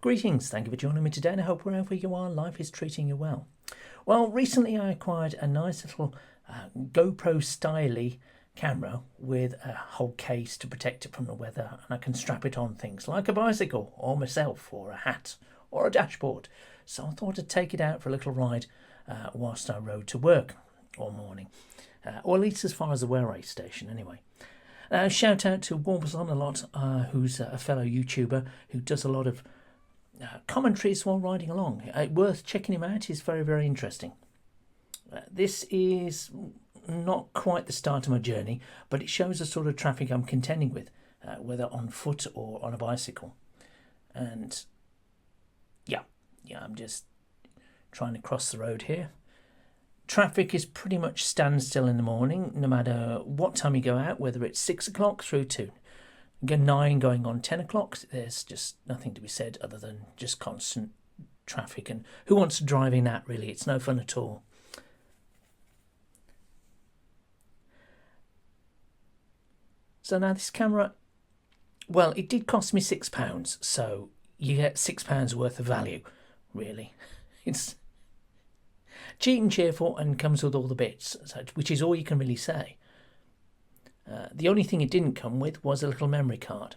Greetings, thank you for joining me today, and I hope wherever you are, life is treating you well. Well, recently I acquired a nice little GoPro styly camera with a whole case to protect it from the weather, and I can strap it on things like a bicycle or myself or a hat or a dashboard. So I thought I'd take it out for a little ride whilst I rode to work all morning, or at least as far as the railway station anyway. Shout out to Wolverhampton a lot, who's a fellow YouTuber who does a lot of commentaries while riding along. Worth checking him out. He's very, very interesting. This is not quite the start of my journey, but it shows the sort of traffic I'm contending with, whether on foot or on a bicycle. And yeah, I'm just trying to cross the road here. Traffic is pretty much standstill in the morning, no matter what time you go out, whether it's 6 o'clock through to 9 going on 10 o'clock. There's just nothing to be said other than just constant traffic. And who wants to drive in that, really? It's no fun at all. So now this camera, well, it did cost me £6, so you get £6 worth of value, really. It's cheap and cheerful and comes with all the bits, which is all you can really say. The only thing it didn't come with was a little memory card.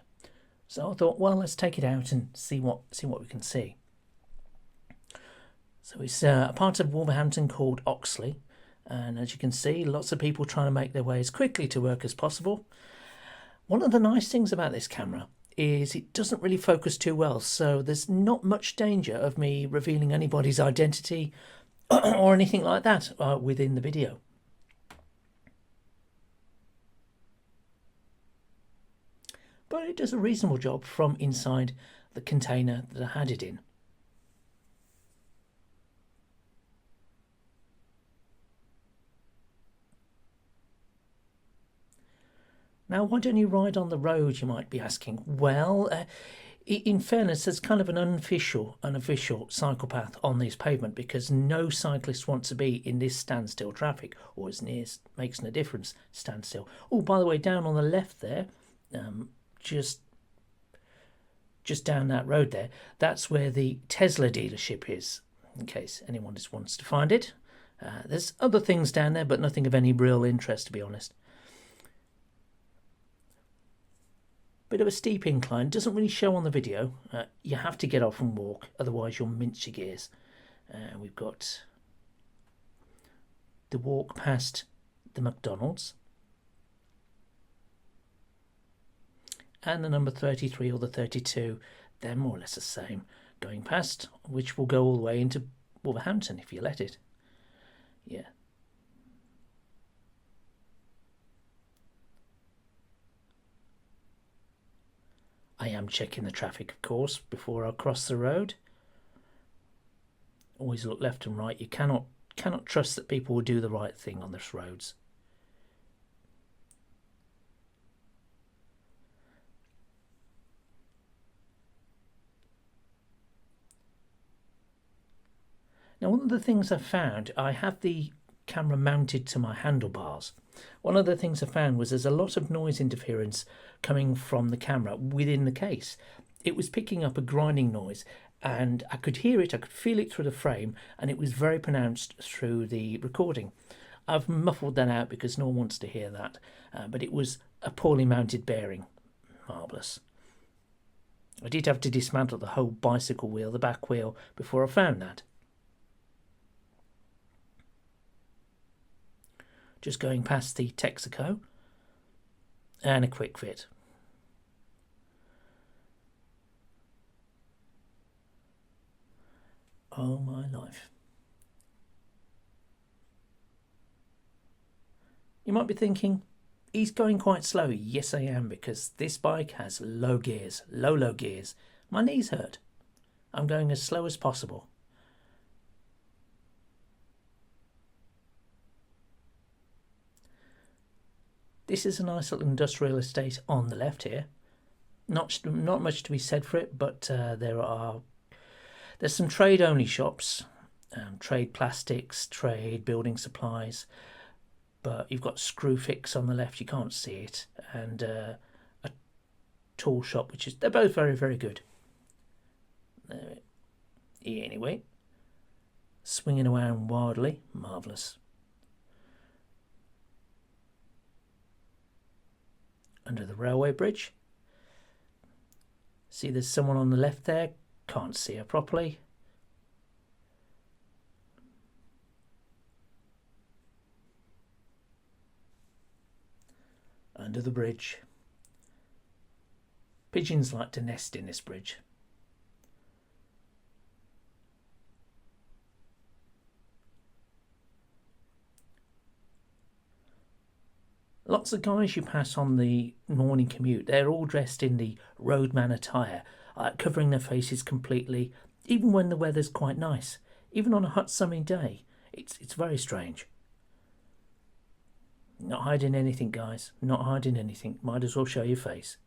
So I thought, well, let's take it out and see what we can see. So it's a part of Wolverhampton called Oxley, and as you can see, lots of people trying to make their way as quickly to work as possible. One of the nice things about this camera is it doesn't really focus too well, so there's not much danger of me revealing anybody's identity or anything like that within the video. But it does a reasonable job from inside the container that I had it in. Now, why don't you ride on the road, you might be asking? Well, in fairness, there's kind of an unofficial cycle path on this pavement because no cyclist wants to be in this standstill traffic, or as near makes no difference, standstill. Oh, by the way, down on the left there, just down that road there, that's where the Tesla dealership is, in case anyone just wants to find it. There's other things down there, but nothing of any real interest, to be honest. Bit of a steep incline, doesn't really show on the video. You have to get off and walk, otherwise you'll mince your gears. We've got the walk past the McDonald's and the number 33 or the 32. They're more or less the same going past, which will go all the way into Wolverhampton if you let it. Yeah. I am checking the traffic, of course, before I cross the road. Always look left and right. You cannot trust that people will do the right thing on these roads. Now, one of the things I found, I have the camera mounted to my handlebars. One of the things I found was there's a lot of noise interference coming from the camera within the case. It was picking up a grinding noise, and I could hear it, I could feel it through the frame, and it was very pronounced through the recording. I've muffled that out because no one wants to hear that, but it was a poorly mounted bearing. Marvellous. I did have to dismantle the whole bicycle wheel, the back wheel, before I found that. Just going past the Texaco and a quick fit. Oh my life. You might be thinking, he's going quite slow. Yes, I am, because this bike has low gears, low gears. My knees hurt. I'm going as slow as possible. This is a nice little industrial estate on the left here. Not much to be said for it, but there's some trade-only shops, trade plastics, trade building supplies, but you've got Screwfix on the left, you can't see it, and a tool shop, they're both very, very good. Anyway, swinging around wildly, marvellous. Under the railway bridge. See, there's someone on the left there. Can't see her properly. Under the bridge. Pigeons like to nest in this bridge. Lots of guys you pass on the morning commute, they're all dressed in the roadman attire, covering their faces completely, even when the weather's quite nice. Even on a hot sunny day, it's very strange. Not hiding anything, guys. Not hiding anything. Might as well show your face.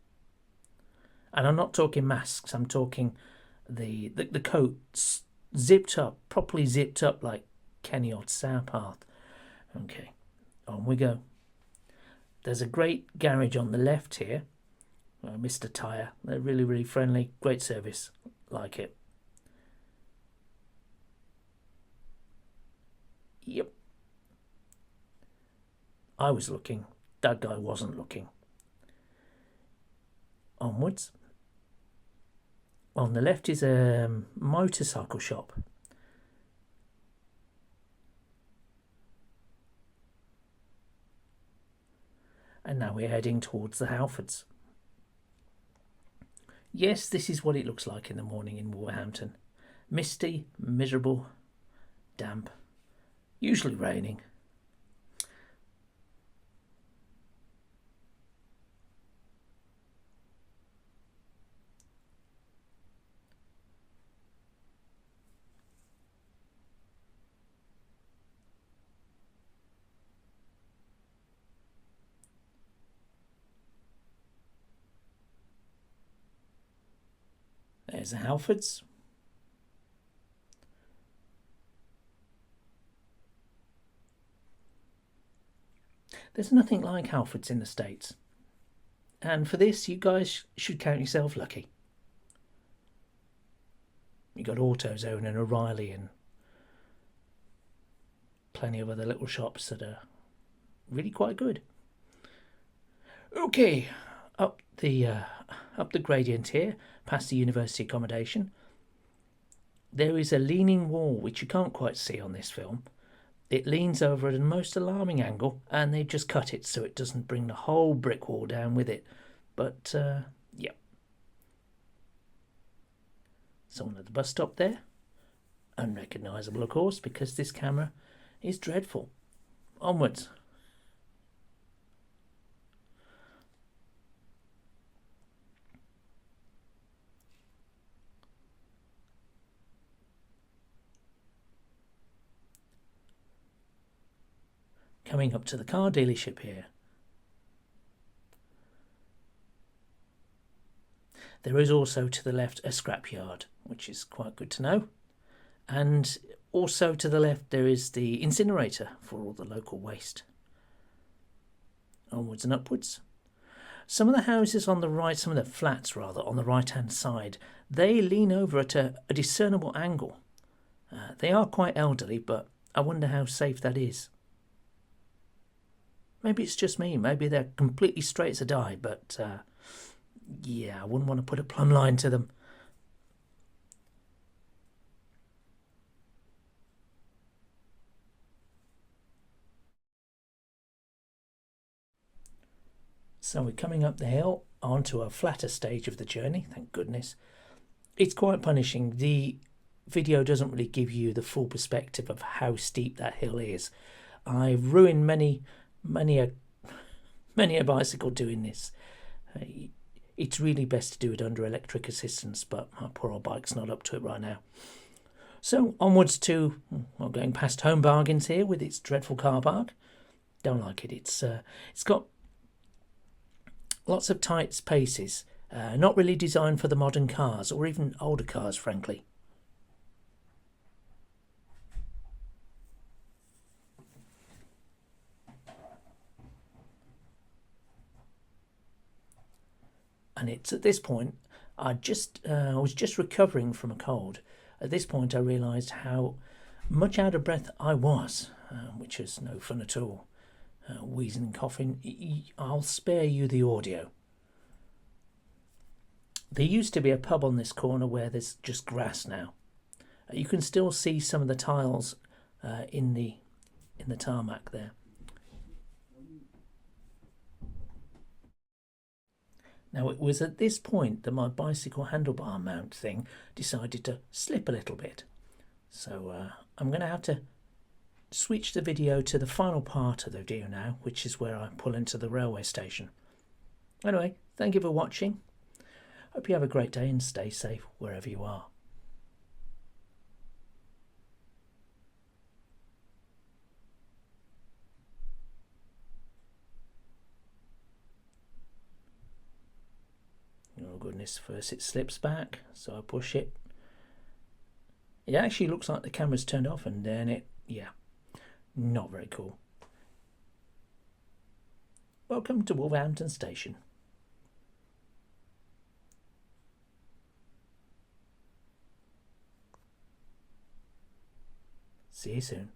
And I'm not talking masks. I'm talking the coats zipped up, properly zipped up like Kenny or Sourpath. Okay, on we go. There's a great garage on the left here. Mr. Tyre. They're really, really friendly. Great service. Like it. Yep. I was looking. That guy wasn't looking. Onwards. On the left is a motorcycle shop. And now we're heading towards the Halfords. Yes, this is what it looks like in the morning in Wolverhampton. Misty, miserable, damp, usually raining. There's the Halfords. There's nothing like Halfords in the States. And for this, you guys should count yourself lucky. You got AutoZone and O'Reilly and plenty of other little shops that are really quite good. Okay, up the gradient here, past the university accommodation. There is a leaning wall which you can't quite see on this film. It leans over at a most alarming angle, and they just cut it so it doesn't bring the whole brick wall down with it. But yeah. Someone at the bus stop there. Unrecognisable, of course, because this camera is dreadful. Onwards. Coming up to the car dealership here. There is also to the left a scrapyard, which is quite good to know. And also to the left there is the incinerator for all the local waste. Onwards and upwards. Some of the houses on the right, some of the flats rather, on the right-hand side, they lean over at a discernible angle. They are quite elderly, but I wonder how safe that is. Maybe it's just me. Maybe they're completely straight as a die, but yeah, I wouldn't want to put a plumb line to them. So we're coming up the hill onto a flatter stage of the journey, thank goodness. It's quite punishing. The video doesn't really give you the full perspective of how steep that hill is. I've ruined many a bicycle doing this. It's really best to do it under electric assistance, but my poor old bike's not up to it right now. So onwards to, well, going past Home Bargains here with its dreadful car park. Don't like it. It's got lots of tight spaces, not really designed for the modern cars or even older cars, frankly. And it's at this point I was just recovering from a cold. At this point, I realised how much out of breath I was, which is no fun at all. Wheezing and coughing. I'll spare you the audio. There used to be a pub on this corner where there's just grass now. You can still see some of the tiles in the tarmac there. Now, it was at this point that my bicycle handlebar mount thing decided to slip a little bit. So I'm going to have to switch the video to the final part of the video now, which is where I pull into the railway station. Anyway, thank you for watching. Hope you have a great day and stay safe wherever you are. Oh goodness, first it slips back, so I push it. It actually looks like the camera's turned off, and then yeah, not very cool. Welcome to Wolverhampton Station. See you soon.